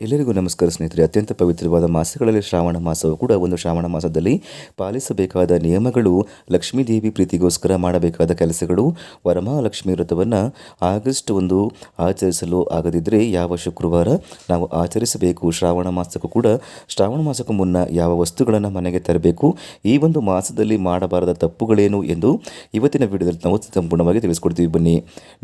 ಎಲ್ಲರಿಗೂ ನಮಸ್ಕಾರ ಸ್ನೇಹಿತರೆ. ಅತ್ಯಂತ ಪವಿತ್ರವಾದ ಮಾಸಗಳಲ್ಲಿ ಶ್ರಾವಣ ಮಾಸವು ಕೂಡ ಒಂದು. ಶ್ರಾವಣ ಮಾಸದಲ್ಲಿ ಪಾಲಿಸಬೇಕಾದ ನಿಯಮಗಳು, ಲಕ್ಷ್ಮೀದೇವಿ ಪ್ರೀತಿಗೋಸ್ಕರ ಮಾಡಬೇಕಾದ ಕೆಲಸಗಳು, ವರಮಹಾಲಕ್ಷ್ಮಿ ವ್ರತವನ್ನು ಆಗಸ್ಟ್ 1 ಆಚರಿಸಲು ಆಗದಿದ್ದರೆ ಯಾವ ಶುಕ್ರವಾರ ನಾವು ಆಚರಿಸಬೇಕು, ಶ್ರಾವಣ ಮಾಸಕ್ಕೂ ಕೂಡ ಶ್ರಾವಣ ಮಾಸಕ್ಕೂ ಮುನ್ನ ಯಾವ ವಸ್ತುಗಳನ್ನು ಮನೆಗೆ ತರಬೇಕು, ಈ ಒಂದು ಮಾಸದಲ್ಲಿ ಮಾಡಬಾರದ ತಪ್ಪುಗಳೇನು ಎಂದು ಇವತ್ತಿನ ವಿಡಿಯೋದಲ್ಲಿ ನಾವು ಸಂಪೂರ್ಣವಾಗಿ ತಿಳಿಸ್ಕೊಡ್ತೀವಿ. ಬನ್ನಿ,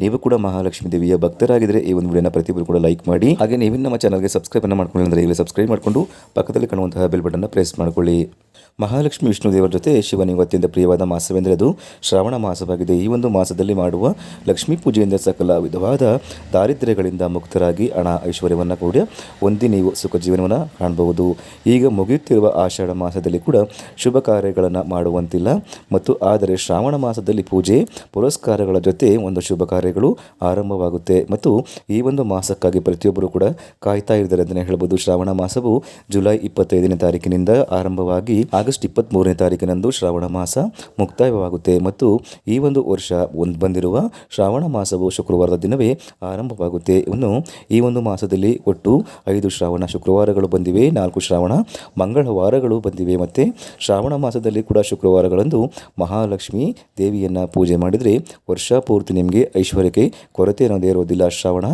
ನೀವು ಕೂಡ ಮಹಾಲಕ್ಷ್ಮೀ ದೇವಿಯ ಭಕ್ತರಾಗಿದ್ದರೆ ಈ ಒಂದು ವಿಡಿಯೋನ ಪ್ರತಿಯೊಬ್ಬರು ಕೂಡ ಲೈಕ್ ಮಾಡಿ, ಹಾಗೆ ನೀವು ನಮ್ಮ ಚಾನಲ್ಗೆ ಸಬ್ಸ್ಕ್ರೈಬ್ ಮಾಡ್ಕೊಳ್ಳಿ ಅಂದರೆ ಈಗಲೇ ಸಬ್ಸ್ಕ್ರೈಬ್ ಮಾಡಿಕೊಂಡು ಪಕ್ಕದಲ್ಲಿ ಕಾಣುವಂತಹ ಬೆಲ್ ಬಟನ್ನ ಪ್ರೆಸ್ ಮಾಡ್ಕೊಳ್ಳಿ. ಮಹಾಲಕ್ಷ್ಮಿ ವಿಷ್ಣು ದೇವರ ಜೊತೆ ಶಿವನಿಗೆ ಅತ್ಯಂತ ಪ್ರಿಯವಾದ ಮಾಸವೆಂದರೆ ಅದು ಶ್ರಾವಣ ಮಾಸವಾಗಿದೆ. ಈ ಒಂದು ಮಾಸದಲ್ಲಿ ಮಾಡುವ ಲಕ್ಷ್ಮೀ ಪೂಜೆಯಿಂದ ಸಕಲ ವಿಧವಾದ ದಾರಿದ್ರ್ಯಗಳಿಂದ ಮುಕ್ತರಾಗಿ ಹಣ ಐಶ್ವರ್ಯವನ್ನು ಕೂಡ ಹೊಂದಿ ನೀವು ಸುಖ ಜೀವನವನ್ನು ಕಾಣಬಹುದು. ಈಗ ಮುಗಿಯುತ್ತಿರುವ ಆಷಾಢ ಮಾಸದಲ್ಲಿ ಕೂಡ ಶುಭ ಕಾರ್ಯಗಳನ್ನು ಮಾಡುವಂತಿಲ್ಲ, ಮತ್ತು ಆದರೆ ಶ್ರಾವಣ ಮಾಸದಲ್ಲಿ ಪೂಜೆ ಪುರಸ್ಕಾರಗಳ ಜೊತೆ ಒಂದು ಶುಭ ಕಾರ್ಯಗಳು ಆರಂಭವಾಗುತ್ತೆ. ಮತ್ತು ಈ ಒಂದು ಮಾಸಕ್ಕಾಗಿ ಪ್ರತಿಯೊಬ್ಬರು ಕೂಡ ಕಾಯ್ತಾ ಇದ್ದಾರೆ ಅಂತಲೇ ಹೇಳ್ಬೋದು. ಶ್ರಾವಣ ಮಾಸವು ಜುಲೈ 25ನೇ ತಾರೀಕಿನಿಂದ ಆರಂಭವಾಗಿ ಆಗಸ್ಟ್ 23ನೇ ತಾರೀಕಿನಂದು ಶ್ರಾವಣ ಮಾಸ ಮುಕ್ತಾಯವಾಗುತ್ತೆ. ಮತ್ತು ಈ ಒಂದು ವರ್ಷ ಬಂದಿರುವ ಶ್ರಾವಣ ಮಾಸವು ಶುಕ್ರವಾರದ ದಿನವೇ ಆರಂಭವಾಗುತ್ತೆ. ಇನ್ನು ಈ ಒಂದು ಮಾಸದಲ್ಲಿ ಒಟ್ಟು 5 ಶ್ರಾವಣ ಶುಕ್ರವಾರಗಳು ಬಂದಿವೆ, 4 ಶ್ರಾವಣ ಮಂಗಳವಾರಗಳು ಬಂದಿವೆ. ಮತ್ತು ಶ್ರಾವಣ ಮಾಸದಲ್ಲಿ ಕೂಡ ಶುಕ್ರವಾರಗಳಂದು ಮಹಾಲಕ್ಷ್ಮಿ ದೇವಿಯನ್ನು ಪೂಜೆ ಮಾಡಿದರೆ ವರ್ಷ ಪೂರ್ತಿ ನಿಮಗೆ ಐಶ್ವರ್ಯಕ್ಕೆ ಕೊರತೆ ಅನ್ನೋದೇ ಇರೋದಿಲ್ಲ. ಶ್ರಾವಣ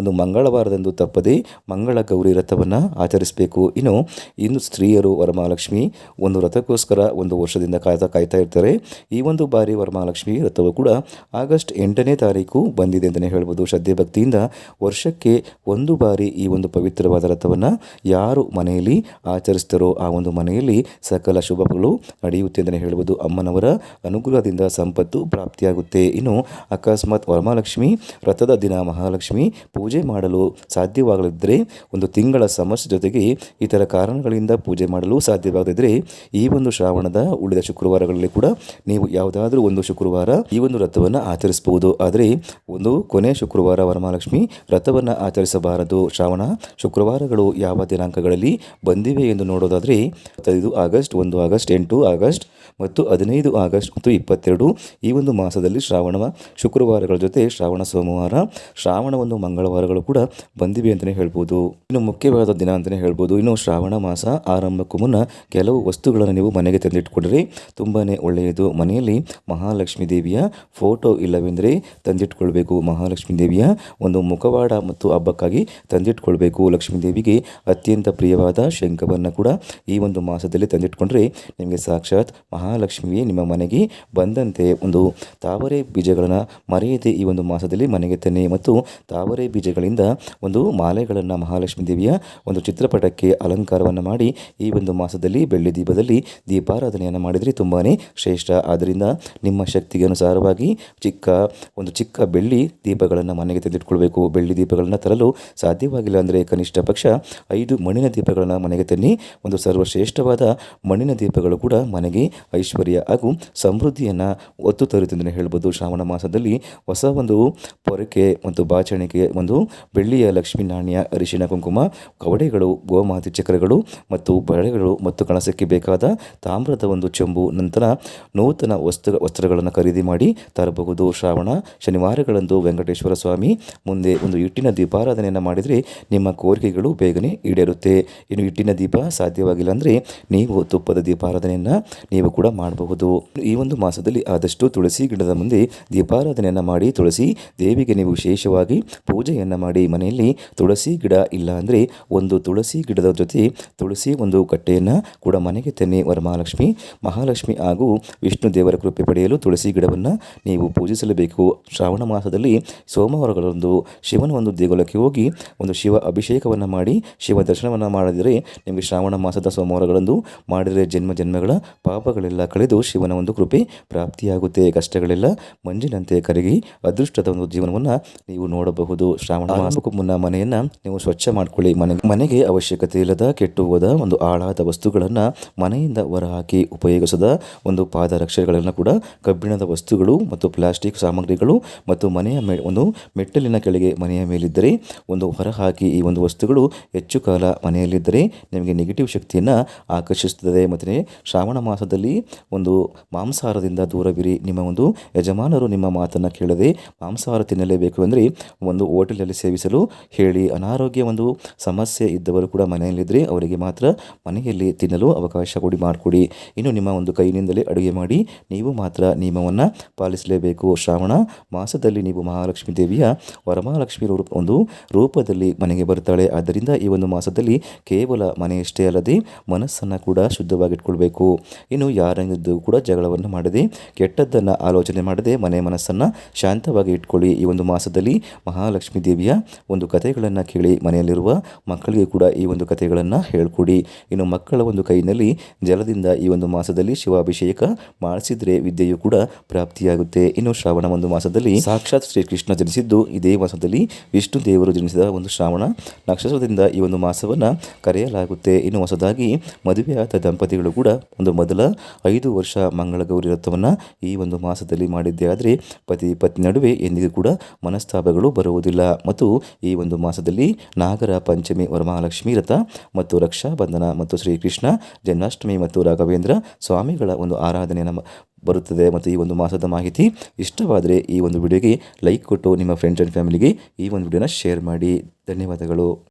ಒಂದು ಮಂಗಳವಾರದಂದು ತಪ್ಪದೆ ಮಂಗಳ ಗೌರಿ ವ್ರತವನ್ನು ಆಚರಿಸಬೇಕು. ಇನ್ನು ಸ್ತ್ರೀಯರು ವರಮಹಾಲಕ್ಷ್ಮಿ ಒಂದು ವ್ರತಕ್ಕೋಸ್ಕರ ಒಂದು ವರ್ಷದಿಂದ ಕಾಯ್ತಾ ಇರ್ತಾರೆ. ಈ ಒಂದು ಬಾರಿ ವರಮಹಾಲಕ್ಷ್ಮಿ ವ್ರತವು ಕೂಡ ಆಗಸ್ಟ್ 8ನೇ ತಾರೀಕು ಬಂದಿದೆ ಅಂತಲೇ ಹೇಳ್ಬೋದು. ಶ್ರದ್ಧೆ ಭಕ್ತಿಯಿಂದ ವರ್ಷಕ್ಕೆ ಒಂದು ಬಾರಿ ಈ ಒಂದು ಪವಿತ್ರವಾದ ವ್ರತವನ್ನು ಯಾರು ಮನೆಯಲ್ಲಿ ಆಚರಿಸ್ತಾರೋ ಆ ಒಂದು ಮನೆಯಲ್ಲಿ ಸಕಲ ಶುಭಗಳು ನಡೆಯುತ್ತೆ ಅಂತಲೇ ಹೇಳ್ಬೋದು. ಅಮ್ಮನವರ ಅನುಗ್ರಹದಿಂದ ಸಂಪತ್ತು ಪ್ರಾಪ್ತಿಯಾಗುತ್ತೆ. ಇನ್ನು ಅಕಸ್ಮಾತ್ ವರಮಹಾಲಕ್ಷ್ಮಿ ವ್ರತದ ದಿನ ಮಹಾಲಕ್ಷ್ಮಿ ಪೂಜೆ ಮಾಡಲು ಸಾಧ್ಯವಾಗಲಿದ್ದರೆ, ಒಂದು ತಿಂಗಳ ಸಮಸ್ಯೆ ಜೊತೆಗೆ ಇತರ ಕಾರಣಗಳಿಂದ ಪೂಜೆ ಮಾಡಲು ಸಾಧ್ಯವಾಗದಿದ್ದರೆ, ಈ ಒಂದು ಶ್ರಾವಣದ ಉಳಿದ ಶುಕ್ರವಾರಗಳಲ್ಲಿ ಕೂಡ ನೀವು ಯಾವುದಾದ್ರೂ ಒಂದು ಶುಕ್ರವಾರ ಈ ಒಂದು ವ್ರತವನ್ನು ಆಚರಿಸಬಹುದು. ಆದರೆ ಒಂದು ಕೊನೆ ಶುಕ್ರವಾರ ವರಮಹಾಲಕ್ಷ್ಮಿ ವ್ರತವನ್ನು ಆಚರಿಸಬಾರದು. ಶ್ರಾವಣ ಶುಕ್ರವಾರಗಳು ಯಾವ ದಿನಾಂಕಗಳಲ್ಲಿ ಬಂದಿವೆ ಎಂದು ನೋಡೋದಾದರೆ 5 ಆಗಸ್ಟ್, 1 ಆಗಸ್ಟ್, 8 ಆಗಸ್ಟ್ ಮತ್ತು 15 ಆಗಸ್ಟ್ ಮತ್ತು 22 ಈ ಒಂದು ಮಾಸದಲ್ಲಿ ಶ್ರಾವಣ ಶುಕ್ರವಾರಗಳ ಜೊತೆ ಶ್ರಾವಣ ಸೋಮವಾರ, ಶ್ರಾವಣ ಒಂದು ಮಂಗಳವಾರಗಳು ಕೂಡ ಬಂದಿವೆ ಅಂತಲೇ ಹೇಳ್ಬೋದು. ಇನ್ನು ಮುಖ್ಯವಾದ ದಿನ ಅಂತಲೇ ಹೇಳ್ಬೋದು. ಇನ್ನು ಶ್ರಾವಣ ಮಾಸ ಆರಂಭಕ್ಕೂ ಮುನ್ನ ಕೆಲವು ವಸ್ತುಗಳನ್ನು ನೀವು ಮನೆಗೆ ತಂದಿಟ್ಕೊಂಡ್ರೆ ತುಂಬಾ ಒಳ್ಳೆಯದು. ಮನೆಯಲ್ಲಿ ಮಹಾಲಕ್ಷ್ಮೀ ದೇವಿಯ ಫೋಟೋ ಇಲ್ಲವೆಂದರೆ ತಂದಿಟ್ಕೊಳ್ಬೇಕು. ಮಹಾಲಕ್ಷ್ಮೀ ದೇವಿಯ ಒಂದು ಮುಖವಾಡ ಮತ್ತು ಹಬ್ಬಕ್ಕಾಗಿ ತಂದಿಟ್ಕೊಳ್ಬೇಕು. ಲಕ್ಷ್ಮೀ ದೇವಿಗೆ ಅತ್ಯಂತ ಪ್ರಿಯವಾದ ಶಂಖವನ್ನು ಕೂಡ ಈ ಒಂದು ಮಾಸದಲ್ಲಿ ತಂದಿಟ್ಕೊಂಡ್ರೆ ನಿಮಗೆ ಸಾಕ್ಷಾತ್ ಮಹಾಲಕ್ಷ್ಮಿಯೇ ನಿಮ್ಮ ಮನೆಗೆ ಬಂದಂತೆ. ಒಂದು ತಾವರೆ ಬೀಜಗಳನ್ನು ಮರೆಯದೆ ಈ ಒಂದು ಮಾಸದಲ್ಲಿ ಮನೆಗೆ ತನ್ನಿ, ಮತ್ತು ತಾವರೆ ಬೀಜಗಳಿಂದ ಒಂದು ಮಾಲೆಗಳನ್ನು ಮಹಾಲಕ್ಷ್ಮೀ ದೇವಿಯ ಒಂದು ಚಿತ್ರಪಟಕ್ಕೆ ಅಲಂಕಾರವನ್ನು ಮಾಡಿ ಈ ಒಂದು ಮಾಸದಲ್ಲಿ ಬೆಳ್ಳಿ ದೀಪದಲ್ಲಿ ದೀಪಾರಾಧನೆಯನ್ನು ಮಾಡಿದರೆ ತುಂಬಾ ಶ್ರೇಷ್ಠ. ಆದ್ದರಿಂದ ನಿಮ್ಮ ಶಕ್ತಿಗೆ ಅನುಸಾರವಾಗಿ ಚಿಕ್ಕ ಬೆಳ್ಳಿ ದೀಪಗಳನ್ನು ಮನೆಗೆ ತೆಗೆದಿಟ್ಕೊಳ್ಬೇಕು. ಬೆಳ್ಳಿ ದೀಪಗಳನ್ನು ತರಲು ಸಾಧ್ಯವಾಗಿಲ್ಲ ಅಂದರೆ ಕನಿಷ್ಠ ಪಕ್ಷ 5 ಮಣ್ಣಿನ ದೀಪಗಳನ್ನು ಮನೆಗೆ ತನ್ನಿ. ಒಂದು ಸರ್ವಶ್ರೇಷ್ಠವಾದ ಮಣ್ಣಿನ ದೀಪಗಳು ಕೂಡ ಮನೆಗೆ ಐಶ್ವರ್ಯ ಹಾಗೂ ಸಮೃದ್ಧಿಯನ್ನು ಒತ್ತು ತರುತ್ತಂತಲೇ ಹೇಳ್ಬೋದು. ಶ್ರಾವಣ ಮಾಸದಲ್ಲಿ ಹೊಸ ಒಂದು ಪೊರಕೆ ಮತ್ತು ಬಾಚಣಿಕೆ, ಒಂದು ಬೆಳ್ಳಿಯ ಲಕ್ಷ್ಮೀ ನಾಣ್ಯ, ಅರಿಶಿಣ ಕುಂಕುಮ, ಕವಡೆಗಳು, ಗೋಮಾತೆ ಚಕ್ರಗಳು ಮತ್ತು ಬಳೆಗಳು ಮತ್ತು ಕಳಸಕ್ಕೆ ಬೇಕಾದ ತಾಮ್ರದ ಒಂದು ಚೆಂಬು, ನಂತರ ನೂತನ ವಸ್ತ್ರಗಳನ್ನು ಖರೀದಿ ಮಾಡಿ ತರಬಹುದು. ಶ್ರಾವಣ ಶನಿವಾರಗಳಂದು ವೆಂಕಟೇಶ್ವರ ಸ್ವಾಮಿ ಮುಂದೆ ಒಂದು ಹಿಟ್ಟಿನ ದೀಪಾರಾಧನೆಯನ್ನು ಮಾಡಿದರೆ ನಿಮ್ಮ ಕೋರಿಕೆಗಳು ಬೇಗನೆ ಈಡೇರುತ್ತೆ. ಇನ್ನು ಹಿಟ್ಟಿನ ದೀಪ ಸಾಧ್ಯವಾಗಿಲ್ಲ ಅಂದರೆ ನೀವು ತುಪ್ಪದ ದೀಪಾರಾಧನೆಯನ್ನು ನೀವು ಕೂಡ ಮಾಡಬಹುದು. ಈ ಒಂದು ಮಾಸದಲ್ಲಿ ಆದಷ್ಟು ತುಳಸಿ ಗಿಡದ ಮುಂದೆ ದೀಪಾರಾಧನೆಯನ್ನು ಮಾಡಿ ತುಳಸಿ ದೇವಿಗೆ ನೀವು ವಿಶೇಷವಾಗಿ ಪೂಜೆಯನ್ನು ಮಾಡಿ. ಮನೆಯಲ್ಲಿ ತುಳಸಿ ಗಿಡ ಇಲ್ಲ ಅಂದರೆ ಒಂದು ತುಳಸಿ ಗಿಡದ ಜೊತೆ ತುಳಸಿ ಒಂದು ಕಟ್ಟೆಯನ್ನು ಕೂಡ ಮನೆಗೆ ತನ್ನಿ. ವರಮಹಾಲಕ್ಷ್ಮಿ, ಮಹಾಲಕ್ಷ್ಮಿ ಹಾಗೂ ವಿಷ್ಣು ದೇವರ ಕೃಪೆ ಪಡೆಯಲು ತುಳಸಿ ಗಿಡವನ್ನು ನೀವು ಪೂಜಿಸಲೇಬೇಕು. ಶ್ರಾವಣ ಮಾಸದಲ್ಲಿ ಸೋಮವಾರಗಳಂದು ಶಿವನ ಒಂದು ದೇಗುಲಕ್ಕೆ ಹೋಗಿ ಒಂದು ಶಿವ ಅಭಿಷೇಕವನ್ನು ಮಾಡಿ ಶಿವ ದರ್ಶನವನ್ನು ಮಾಡಿದರೆ ನಿಮಗೆ ಶ್ರಾವಣ ಮಾಸದ ಸೋಮವಾರಗಳಂದು ಮಾಡಿದರೆ ಜನ್ಮಗಳ ಪಾಪಗಳೆಲ್ಲ ಕಳೆದು ಶಿವನ ಒಂದು ಕೃಪೆ ಪ್ರಾಪ್ತಿಯಾಗುತ್ತೆ. ಕಷ್ಟಗಳೆಲ್ಲ ಮಂಜಿನಂತೆ ಕರಗಿ ಅದೃಷ್ಟದ ಒಂದು ಜೀವನವನ್ನು ನೀವು ನೋಡಬಹುದು. ಶ್ರಾವಣ ಮಾಸಕ್ಕೂ ಮುನ್ನ ಮನೆಯನ್ನು ನೀವು ಸ್ವಚ್ಛ ಮಾಡ್ಕೊಳ್ಳಿ. ಮನೆಗೆ ಅವಶ್ಯಕತೆ ಇಲ್ಲದ ಕೆಟ್ಟು ಹೋದ ಒಂದು ಹಾಳಾದ ವಸ್ತುಗಳನ್ನು ಮನೆಯಿಂದ ಹೊರಹಾಕಿ ಉಪಯೋಗಿಸದ ಒಂದು ಪಾದರಕ್ಷೆಗಳನ್ನು ಕೂಡ ಕಬ್ಬಿಣದ ವಸ್ತುಗಳು ಮತ್ತು ಪ್ಲಾಸ್ಟಿಕ್ ಸಾಮಗ್ರಿಗಳು ಮತ್ತು ಮನೆಯ ಒಂದು ಮೆಟ್ಟಲಿನ ಕೆಳಗೆ ಮನೆಯ ಮೇಲಿದ್ದರೆ ಒಂದು ಹೊರಹಾಕಿ ಈ ಒಂದು ವಸ್ತುಗಳು ಹೆಚ್ಚು ಕಾಲ ಮನೆಯಲ್ಲಿದ್ದರೆ ನಿಮಗೆ ನೆಗೆಟಿವ್ ಶಕ್ತಿಯನ್ನು ಆಕರ್ಷಿಸುತ್ತದೆ. ಮತ್ತು ಶ್ರಾವಣ ಮಾಸದಲ್ಲಿ ಒಂದು ಮಾಂಸಾಹಾರದಿಂದ ದೂರವಿರಿ. ನಿಮ್ಮ ಒಂದು ಯಜಮಾನರು ನಿಮ್ಮ ಮಾತನ್ನು ಕೇಳದೆ ಮಾಂಸಾಹಾರ ತಿನ್ನಲೇಬೇಕು ಅಂದರೆ ಒಂದು ಹೋಟೆಲಲ್ಲಿ ಸೇವಿಸಲು ಹೇಳಿ. ಅನಾರೋಗ್ಯ ಒಂದು ಸಮಸ್ಯೆ ಇದ್ದವರು ಕೂಡ ಮನೆಯಲ್ಲಿದ್ದರೆ ಅವರಿಗೆ ಮಾತ್ರ ಮನೆಯಲ್ಲಿ ತಿನ್ನಲು ಅವಕಾಶ ಮಾಡಿಕೊಡಿ. ಇನ್ನು ನಿಮ್ಮ ಒಂದು ಕೈನಿಂದಲೇ ಅಡುಗೆ ಮಾಡಿ ನೀವು ಮಾತ್ರ ನಿಯಮವನ್ನು ಪಾಲಿಸಲೇಬೇಕು. ಶ್ರಾವಣ ಮಾಸದಲ್ಲಿ ನೀವು ಮಹಾಲಕ್ಷ್ಮೀ ದೇವಿಯ ವರಮಹಾಲಕ್ಷ್ಮಿ ಒಂದು ರೂಪದಲ್ಲಿ ಮನೆಗೆ ಬರ್ತಾಳೆ. ಆದ್ದರಿಂದ ಈ ಒಂದು ಮಾಸದಲ್ಲಿ ಕೇವಲ ಮನೆಯಷ್ಟೇ ಅಲ್ಲದೆ ಮನಸ್ಸನ್ನು ಕೂಡ ಶುದ್ಧವಾಗಿಟ್ಕೊಳ್ಬೇಕು. ಇನ್ನು ಯಾರಿದ್ದು ಕೂಡ ಜಗಳವನ್ನು ಮಾಡದೆ ಕೆಟ್ಟದ್ದನ್ನು ಆಲೋಚನೆ ಮಾಡದೆ ಮನಸ್ಸನ್ನು ಶಾಂತವಾಗಿ ಇಟ್ಕೊಳ್ಳಿ. ಈ ಒಂದು ಮಾಸದಲ್ಲಿ ಮಹಾಲಕ್ಷ್ಮೀ ದೇವಿಯ ಒಂದು ಕಥೆಗಳನ್ನು ಕೇಳಿ ಮನೆಯಲ್ಲಿರುವ ಮಕ್ಕಳಿಗೆ ಕೂಡ ಈ ಒಂದು ಕಥೆಗಳನ್ನು ಹೇಳ್ಕೊಡಿ. ಇನ್ನು ಮಕ್ಕಳ ಒಂದು ಕೈನಲ್ಲಿ ಜಲದಿಂದ ಈ ಒಂದು ಮಾಸದಲ್ಲಿ ಶಿವಾಭಿಷೇಕ ಮಾಡಿಸಿದ್ರೆ ವಿದ್ಯೆಯು ಕೂಡ ಪ್ರಾಪ್ತಿಯಾಗುತ್ತೆ. ಇನ್ನು ಶ್ರಾವಣ ಒಂದು ಮಾಸದಲ್ಲಿ ಸಾಕ್ಷಾತ್ ಶ್ರೀಕೃಷ್ಣ ಜನಿಸಿದ್ದು ಇದೇ ಮಾಸದಲ್ಲಿ ವಿಷ್ಣು ದೇವರು ಜನಿಸಿದ ಒಂದು ಶ್ರಾವಣ ನಕ್ಷತ್ರದಿಂದ ಈ ಒಂದು ಮಾಸವನ್ನು ಕರೆಯಲಾಗುತ್ತೆ. ಇನ್ನು ಹೊಸದಾಗಿ ಮದುವೆಯಾದ ದಂಪತಿಗಳು ಕೂಡ ಒಂದು ಮೊದಲ 5 ವರ್ಷ ಮಂಗಳಗೌರಿ ವ್ರತವನ್ನು ಈ ಒಂದು ಮಾಸದಲ್ಲಿ ಮಾಡಿದ್ದೇ ಆದರೆ ಪತಿ ಪತ್ನಿ ನಡುವೆ ಎಂದಿಗೂ ಕೂಡ ಮನಸ್ತಾಪಗಳು ಬರುವುದಿಲ್ಲ. ಮತ್ತು ಈ ಒಂದು ಮಾಸದಲ್ಲಿ ನಾಗರ ಪಂಚಮಿ, ವರಮಹಾಲಕ್ಷ್ಮಿ ವ್ರತ ಮತ್ತು ರಕ್ಷಾಬಂಧನ ಮತ್ತು ಶ್ರೀಕೃಷ್ಣ ಜನ್ಮಾಷ್ಟಮಿ ಮತ್ತು ರಾಘವೇಂದ್ರ ಸ್ವಾಮಿಗಳ ಒಂದು ಆರಾಧನೆಯನ್ನು ಬರುತ್ತದೆ. ಮತ್ತು ಈ ಒಂದು ಮಾಸದ ಮಾಹಿತಿ ಇಷ್ಟವಾದರೆ ಈ ಒಂದು ವಿಡಿಯೋಗೆ ಲೈಕ್ ಕೊಟ್ಟು ನಿಮ್ಮ ಫ್ರೆಂಡ್ಸ್ ಆ್ಯಂಡ್ ಫ್ಯಾಮಿಲಿಗೆ ಈ ಒಂದು ವಿಡಿಯೋನ ಶೇರ್ ಮಾಡಿ. ಧನ್ಯವಾದಗಳು.